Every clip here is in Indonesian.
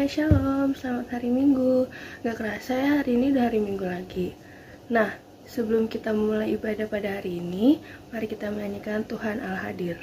Hai, Shalom, selamat hari Minggu. Gak kerasa ya hari ini udah hari Minggu lagi. Nah, sebelum kita memulai ibadah pada hari ini, mari kita menyanyikan Tuhan Al-Hadir.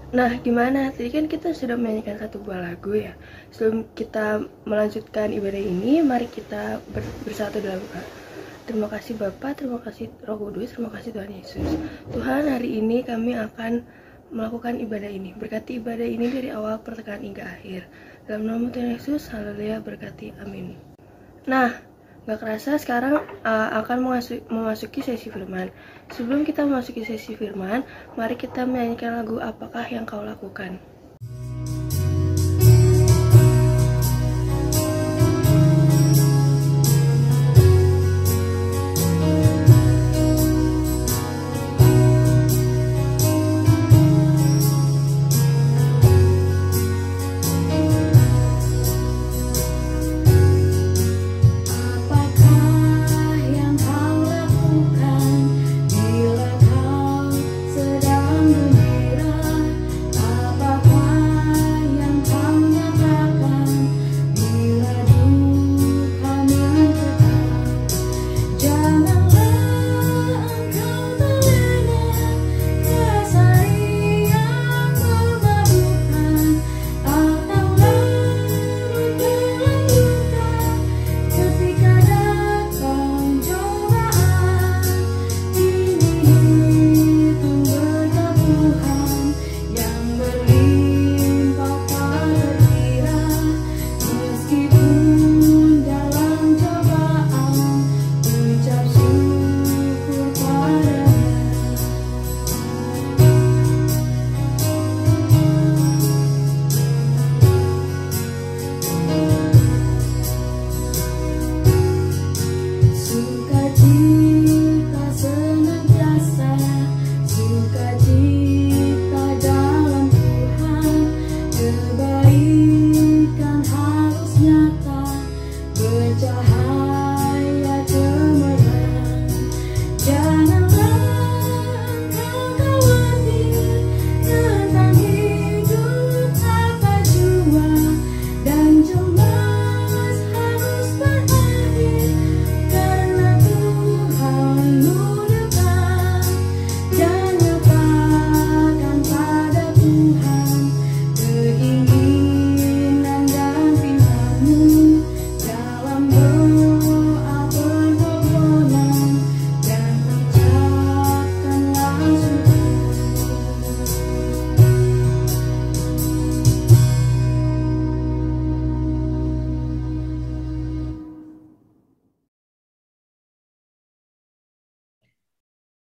Nah, gimana? Tadi kan kita sudah menyanyikan satu buah lagu ya. Sebelum kita melanjutkan ibadah ini, mari kita bersatu dalam doa. Terima kasih Bapa, terima kasih Roh Kudus, terima kasih Tuhan Yesus. Tuhan, hari ini kami akan melakukan ibadah ini. Berkati ibadah ini dari awal pertengahan hingga akhir. Dalam nama Tuhan Yesus, haleluya, berkati, amin. Nah, gak kerasa sekarang akan memasuki sesi firman. Sebelum kita memasuki sesi firman, mari kita menyanyikan lagu Apakah Yang Kau Lakukan.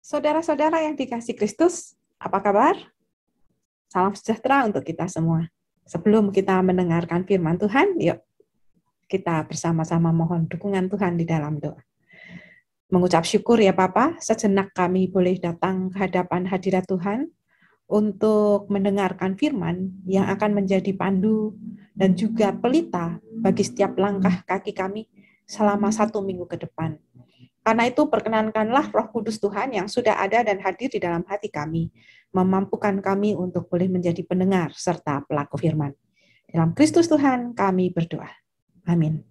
Saudara-saudara yang dikasihi Kristus, apa kabar? Salam sejahtera untuk kita semua. Sebelum kita mendengarkan firman Tuhan, yuk kita bersama-sama mohon dukungan Tuhan di dalam doa. Mengucap syukur ya Bapa, sejenak kami boleh datang ke hadapan hadirat Tuhan untuk mendengarkan firman yang akan menjadi pandu dan juga pelita bagi setiap langkah kaki kami selama 1 minggu ke depan. Karena itu perkenankanlah Roh Kudus Tuhan yang sudah ada dan hadir di dalam hati kami, memampukan kami untuk boleh menjadi pendengar serta pelaku firman. Dalam Kristus Tuhan kami berdoa. Amin.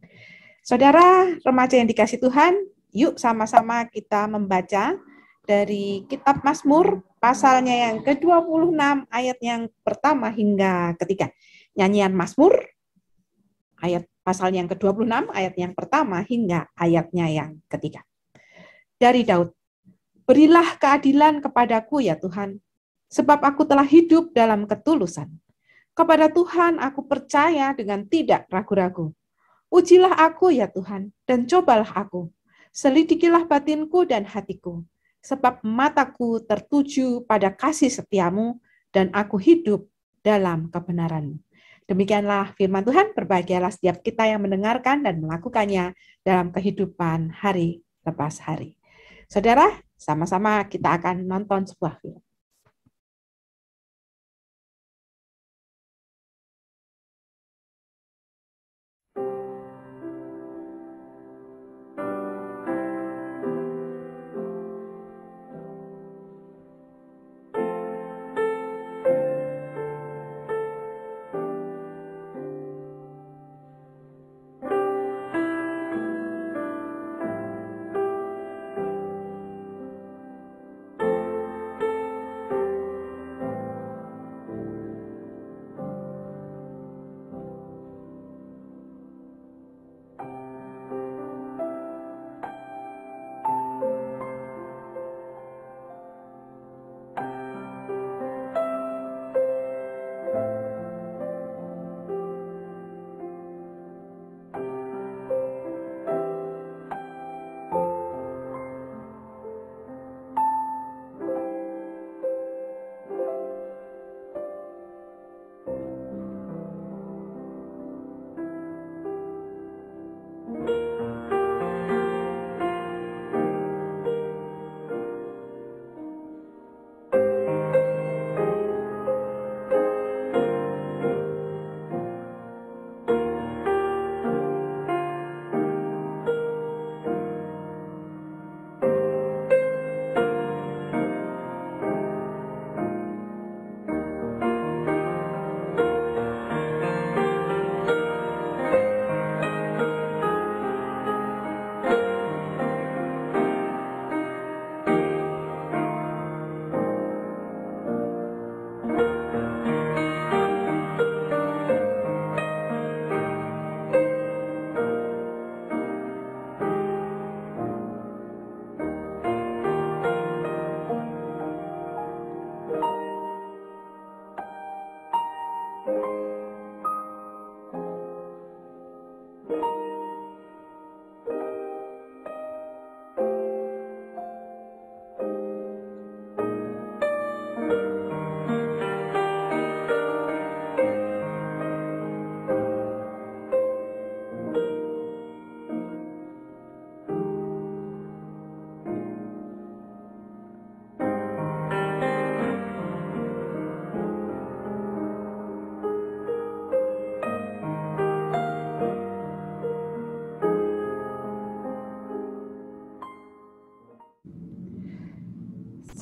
Saudara remaja yang dikasih Tuhan, yuk sama-sama kita membaca dari kitab Mazmur pasalnya yang ke-26 ayat yang pertama hingga ketiga. Nyanyian Mazmur ayat pasalnya yang ke-26 ayat yang pertama hingga ayatnya yang ketiga. Dari Daud, berilah keadilan kepadaku ya Tuhan, sebab aku telah hidup dalam ketulusan. Kepada Tuhan aku percaya dengan tidak ragu-ragu. Ujilah aku ya Tuhan, dan cobalah aku. Selidikilah batinku dan hatiku, sebab mataku tertuju pada kasih setiamu, dan aku hidup dalam kebenaran-Mu. Demikianlah firman Tuhan, berbahagialah setiap kita yang mendengarkan dan melakukannya dalam kehidupan hari lepas hari. Saudara, sama-sama kita akan nonton sebuah film.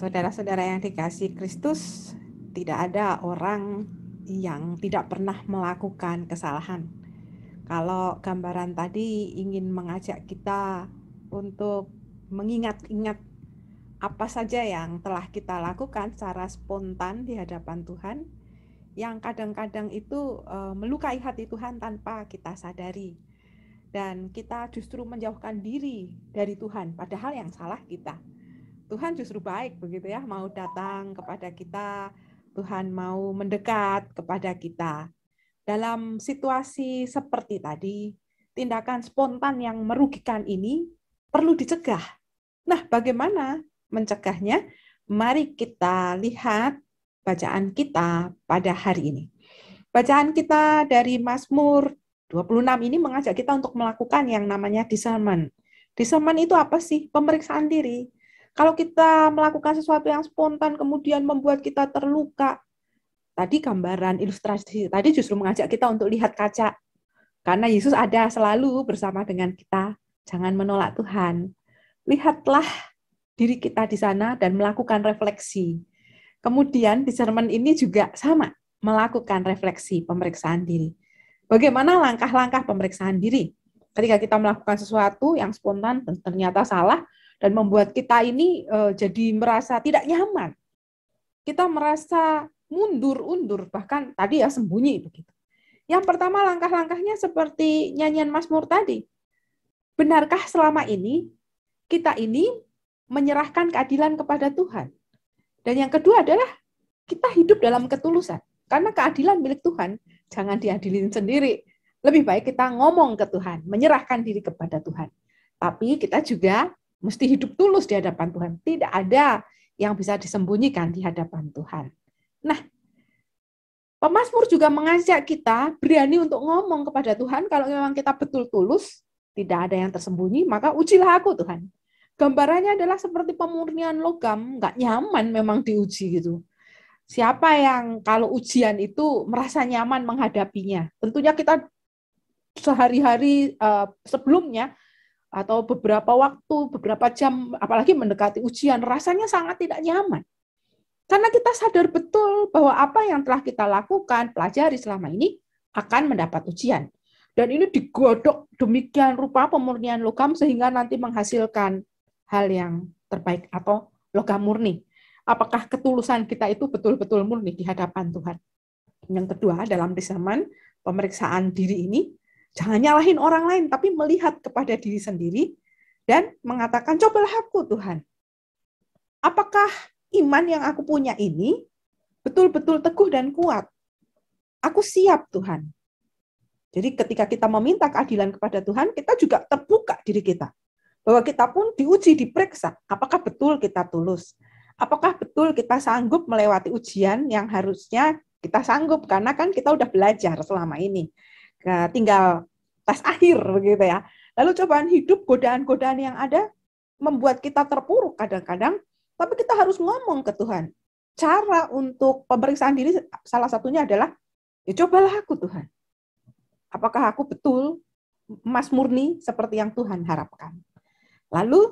Saudara-saudara yang dikasihi Kristus, tidak ada orang yang tidak pernah melakukan kesalahan. Kalau gambaran tadi ingin mengajak kita untuk mengingat-ingat apa saja yang telah kita lakukan secara spontan di hadapan Tuhan, yang kadang-kadang itu melukai hati Tuhan tanpa kita sadari. Dan kita justru menjauhkan diri dari Tuhan, padahal yang salah kita. Tuhan justru baik begitu ya, mau datang kepada kita, Tuhan mau mendekat kepada kita. Dalam situasi seperti tadi, tindakan spontan yang merugikan ini perlu dicegah. Nah, bagaimana mencegahnya? Mari kita lihat bacaan kita pada hari ini. Bacaan kita dari Mazmur 26 ini mengajak kita untuk melakukan yang namanya discernment. Discernment itu apa sih? Pemeriksaan diri. Kalau kita melakukan sesuatu yang spontan kemudian membuat kita terluka, tadi gambaran ilustrasi tadi justru mengajak kita untuk lihat kaca. Karena Yesus ada selalu bersama dengan kita. Jangan menolak Tuhan. Lihatlah diri kita di sana dan melakukan refleksi. Kemudian discernment ini juga sama, melakukan refleksi, pemeriksaan diri. Bagaimana langkah-langkah pemeriksaan diri? Ketika kita melakukan sesuatu yang spontan dan ternyata salah dan membuat kita ini jadi merasa tidak nyaman. Kita merasa mundur-undur, bahkan tadi ya sembunyi begitu. Yang pertama langkah-langkahnya seperti nyanyian Mazmur tadi. Benarkah selama ini kita ini menyerahkan keadilan kepada Tuhan? Dan yang kedua adalah kita hidup dalam ketulusan. Karena keadilan milik Tuhan, jangan diadilin sendiri. Lebih baik kita ngomong ke Tuhan, menyerahkan diri kepada Tuhan. Tapi kita juga mesti hidup tulus di hadapan Tuhan. Tidak ada yang bisa disembunyikan di hadapan Tuhan. Nah, pemazmur juga mengajak kita berani untuk ngomong kepada Tuhan. Kalau memang kita betul tulus, tidak ada yang tersembunyi, maka ujilah aku Tuhan. Gambarannya adalah seperti pemurnian logam, nggak nyaman memang diuji gitu. Siapa yang kalau ujian itu merasa nyaman menghadapinya? Tentunya kita sehari-hari sebelumnya atau beberapa waktu, beberapa jam, apalagi mendekati ujian, rasanya sangat tidak nyaman. Karena kita sadar betul bahwa apa yang telah kita lakukan, pelajari selama ini, akan mendapat ujian. Dan ini digodok demikian rupa pemurnian logam sehingga nanti menghasilkan hal yang terbaik atau logam murni. Apakah ketulusan kita itu betul-betul murni di hadapan Tuhan? Yang kedua, dalam discernment, pemeriksaan diri ini, jangan nyalahin orang lain, tapi melihat kepada diri sendiri dan mengatakan, cobalah aku Tuhan. Apakah iman yang aku punya ini betul-betul teguh dan kuat? Aku siap Tuhan. Jadi ketika kita meminta keadilan kepada Tuhan, kita juga terbuka diri kita. Bahwa kita pun diuji, diperiksa. Apakah betul kita tulus? Apakah betul kita sanggup melewati ujian yang harusnya kita sanggup? Karena kan kita udah belajar selama ini. Tinggal tes akhir begitu ya. Lalu cobaan hidup, godaan-godaan yang ada membuat kita terpuruk kadang-kadang. Tapi kita harus ngomong ke Tuhan. Cara untuk pemeriksaan diri salah satunya adalah, ya cobalah aku Tuhan. Apakah aku betul emas murni seperti yang Tuhan harapkan? Lalu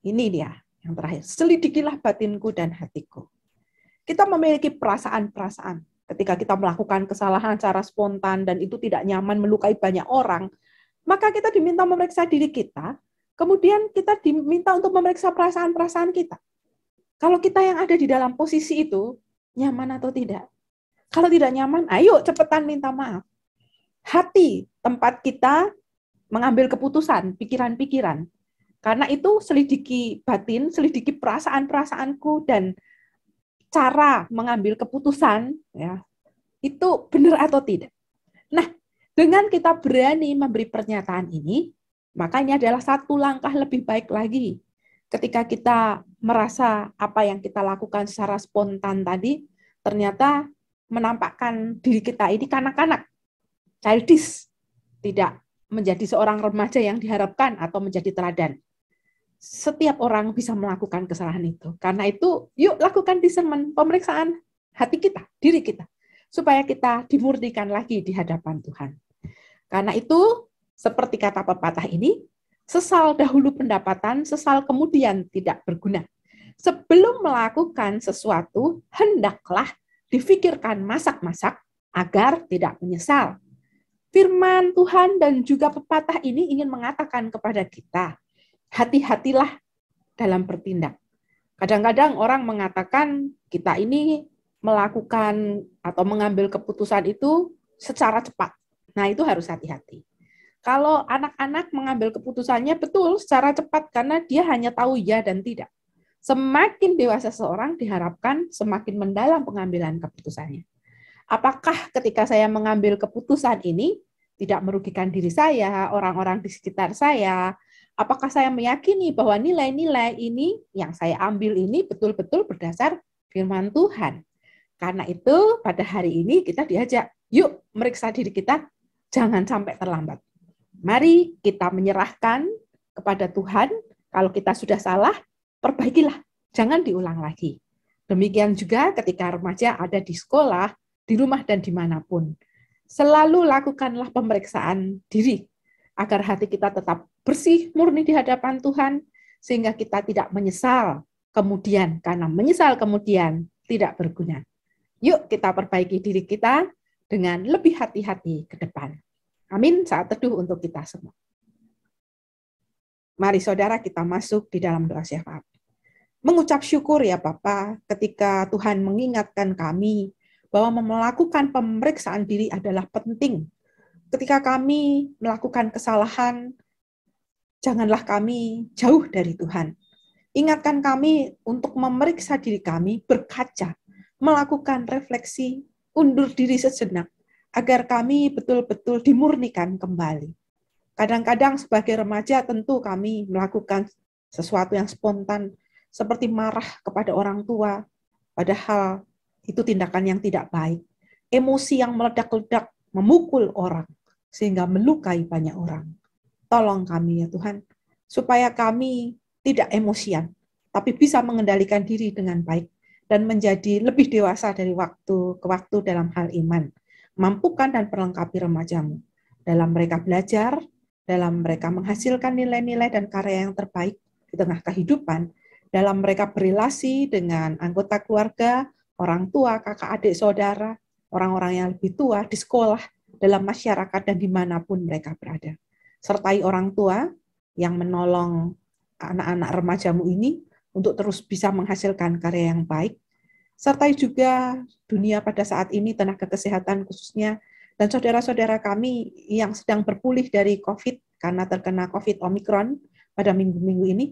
ini dia yang terakhir. Selidikilah batinku dan hatiku. Kita memiliki perasaan-perasaan. Ketika kita melakukan kesalahan secara spontan dan itu tidak nyaman melukai banyak orang, maka kita diminta memeriksa diri kita. Kemudian kita diminta untuk memeriksa perasaan-perasaan kita. Kalau kita yang ada di dalam posisi itu, nyaman atau tidak? Kalau tidak nyaman, ayo cepetan minta maaf. Hati, tempat kita mengambil keputusan, pikiran-pikiran. Karena itu selidiki batin, selidiki perasaan-perasaanku, dan cara mengambil keputusan, ya, itu benar atau tidak. Nah, dengan kita berani memberi pernyataan ini, maka ini adalah satu langkah lebih baik lagi. Ketika kita merasa apa yang kita lakukan secara spontan tadi, ternyata menampakkan diri kita ini kanak-kanak, childish, tidak menjadi seorang remaja yang diharapkan atau menjadi teladan. Setiap orang bisa melakukan kesalahan itu. Karena itu, yuk lakukan discernment, pemeriksaan hati kita, diri kita, supaya kita dimurnikan lagi di hadapan Tuhan. Karena itu, seperti kata pepatah ini, sesal dahulu pendapatan, sesal kemudian tidak berguna. Sebelum melakukan sesuatu, hendaklah difikirkan masak-masak agar tidak menyesal. Firman Tuhan dan juga pepatah ini ingin mengatakan kepada kita, hati-hatilah dalam bertindak. Kadang-kadang orang mengatakan kita ini melakukan atau mengambil keputusan itu secara cepat. Nah, itu harus hati-hati. Kalau anak-anak mengambil keputusannya betul secara cepat karena dia hanya tahu ya dan tidak. Semakin dewasa seorang diharapkan semakin mendalam pengambilan keputusannya. Apakah ketika saya mengambil keputusan ini tidak merugikan diri saya, orang-orang di sekitar saya? Apakah saya meyakini bahwa nilai-nilai ini yang saya ambil ini betul-betul berdasar firman Tuhan? Karena itu pada hari ini kita diajak, yuk meriksa diri kita, jangan sampai terlambat. Mari kita menyerahkan kepada Tuhan, kalau kita sudah salah, perbaikilah, jangan diulang lagi. Demikian juga ketika remaja ada di sekolah, di rumah, dan dimanapun. Selalu lakukanlah pemeriksaan diri, agar hati kita tetap bersih, murni di hadapan Tuhan, sehingga kita tidak menyesal kemudian, karena menyesal kemudian tidak berguna. Yuk kita perbaiki diri kita dengan lebih hati-hati ke depan. Amin. Saat teduh untuk kita semua. Mari saudara kita masuk di dalam doa syafaat. Mengucap syukur ya Bapa ketika Tuhan mengingatkan kami bahwa melakukan pemeriksaan diri adalah penting. Ketika kami melakukan kesalahan, janganlah kami jauh dari Tuhan. Ingatkan kami untuk memeriksa diri kami, berkaca, melakukan refleksi, undur diri sejenak, agar kami betul-betul dimurnikan kembali. Kadang-kadang sebagai remaja tentu kami melakukan sesuatu yang spontan, seperti marah kepada orang tua, padahal itu tindakan yang tidak baik. Emosi yang meledak-ledak memukul orang, sehingga melukai banyak orang. Tolong kami ya Tuhan, supaya kami tidak emosian, tapi bisa mengendalikan diri dengan baik, dan menjadi lebih dewasa dari waktu ke waktu dalam hal iman. Mampukan dan perlengkapi remajamu, dalam mereka belajar, dalam mereka menghasilkan nilai-nilai dan karya yang terbaik di tengah kehidupan, dalam mereka berelasi dengan anggota keluarga, orang tua, kakak, adik, saudara, orang-orang yang lebih tua, di sekolah, dalam masyarakat, dan dimanapun mereka berada. Sertai orang tua yang menolong anak-anak remajamu ini untuk terus bisa menghasilkan karya yang baik. Sertai juga dunia pada saat ini, tenaga kesehatan khususnya, dan saudara-saudara kami yang sedang berpulih dari COVID karena terkena COVID Omikron pada minggu-minggu ini,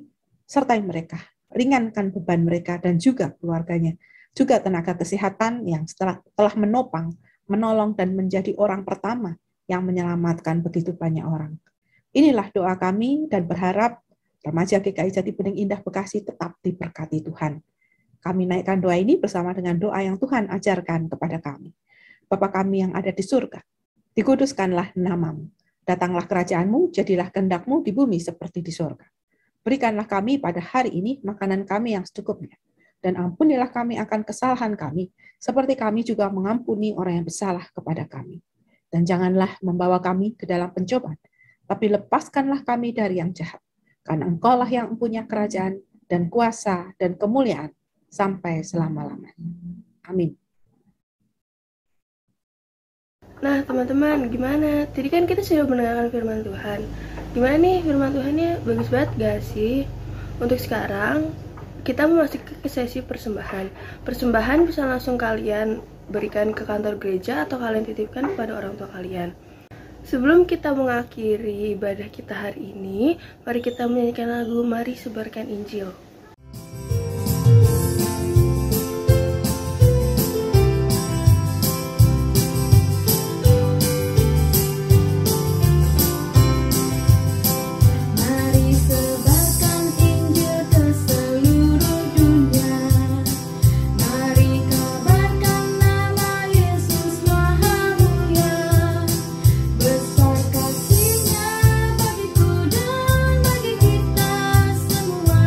sertai mereka. Ringankan beban mereka dan juga keluarganya. Juga tenaga kesehatan yang telah menopang, menolong, dan menjadi orang pertama yang menyelamatkan begitu banyak orang. Inilah doa kami dan berharap remaja GKI Jati Bening Indah Bekasi tetap diberkati Tuhan. Kami naikkan doa ini bersama dengan doa yang Tuhan ajarkan kepada kami. Bapa kami yang ada di surga, dikuduskanlah namamu. Datanglah kerajaanmu, jadilah kehendakmu di bumi seperti di surga. Berikanlah kami pada hari ini makanan kami yang secukupnya. Dan ampunilah kami akan kesalahan kami, seperti kami juga mengampuni orang yang bersalah kepada kami. Dan janganlah membawa kami ke dalam pencobaan, tapi lepaskanlah kami dari yang jahat. Karena Engkaulah yang mempunyai kerajaan dan kuasa dan kemuliaan sampai selama-lamanya. Amin. Nah teman-teman, gimana? Tadi kan kita sudah mendengarkan firman Tuhan. Gimana nih firman Tuhannya? Bagus banget gak sih? Untuk sekarang, kita memasuki ke sesi persembahan. Persembahan bisa langsung kalian berikan ke kantor gereja atau kalian titipkan kepada orang tua kalian. Sebelum kita mengakhiri ibadah kita hari ini, mari kita menyanyikan lagu Mari Sebarkan Injil. Kasihnya bagiku dan bagi kita semua.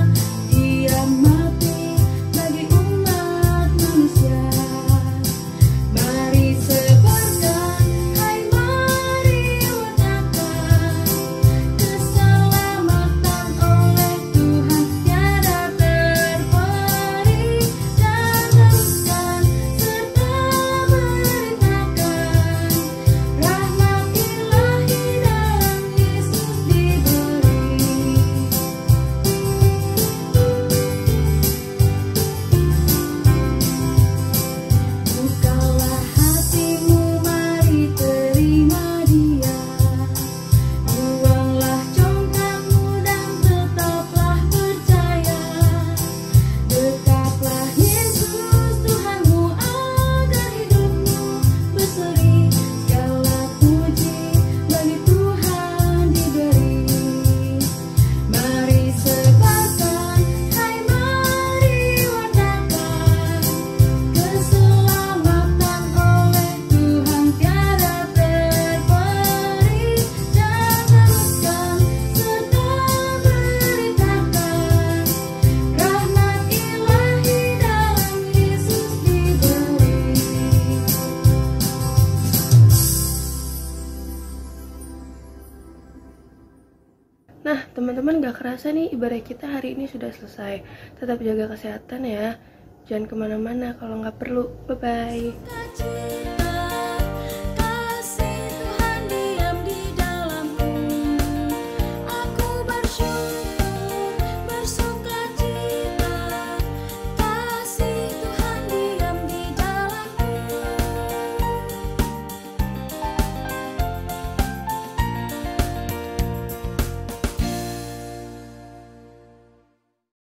Nah, teman-teman, gak kerasa nih ibadah kita hari ini sudah selesai. Tetap jaga kesehatan ya. Jangan kemana-mana kalau nggak perlu. Bye-bye.